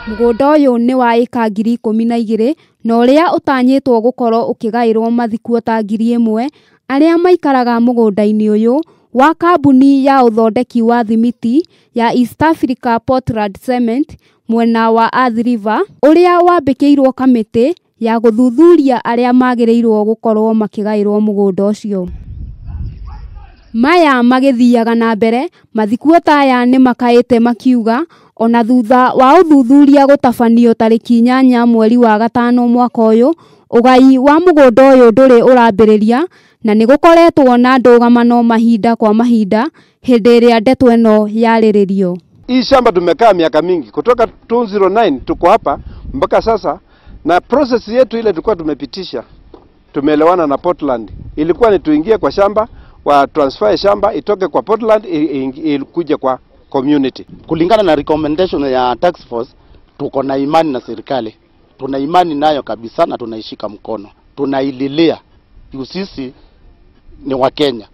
Mũgũnda ũyũ nĩ wa ĩka 12,000 na ũrĩa ũtanyĩtwo gũkorwo ũkĩgaĩrwo mathikũ ta 1,000 arĩa maikaraga mũgũnda-inĩ ũyũ wa kambuni ya ũthondeki wa thimiti ya East Africa Portland Cement mwena wa Athi River, ũrĩa wambĩkĩirwo kamĩtĩ ya gũthuthuria arĩa magĩrĩirwo gũkorwo makĩgaĩrwo mũgũnda ũcio. Maya magĩthiaga na mbere, mathikũ ta aya nĩ makaĩte makiuga ona thutha wa ũthuthuria gũtabanio tarĩki 8 mweri wa gatano mwaka ũyũ, ũgai wa mũgũnda ũyũ ndũrĩ ũrambĩrĩria na nĩ gũkoretwo na ndũgamano mahinda kwa mahinda hĩndĩ ĩrĩa ndeto ĩno yarĩrĩrio. Hii shamba tumekaa miaka mingi kutoka 2009 tuko hapa mpaka sasa, na process yetu ile tulikuwa tumepitisha, tumeelewana na Portland, ilikuwa ni tuingie kwa shamba wa transfer shamba itoke kwa Portland ilikuja kwa community. Kulingana na recommendation ya task force, tuko na imani na serikali, tuna imani nayo kabisa na tunaishika mkono, tunaililia. Sisi ni wa Kenya,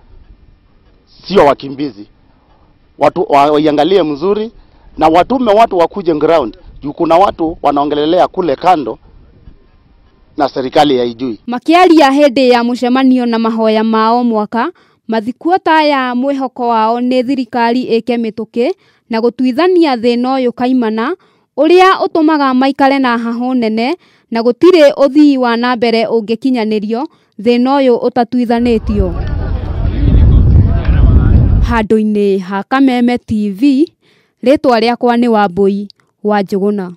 sio wakimbizi. Watu waiangalie mzuri na watume watu wakuje ground. Kuna watu wanaongelelea kule kando na serikali haijui. Makiaria hĩndĩ ya mũcemanio na mahoya mao mwaka, mathikũ ta aya mwĩhoko wao nĩ thirikari ĩke mĩtũkĩ na gũtuithania thĩna ũyũ kaimana ũrĩa ũtũmaga maikare na hahũ nene na gũtirĩ ũthii wa na mbere ũngĩkinyanĩrio thĩna ũyũ ũtatuithanĩtio. Handũ-inĩ ha Kameme TV, rĩtwa rĩakwa nĩ Wambui wa Njũgũna.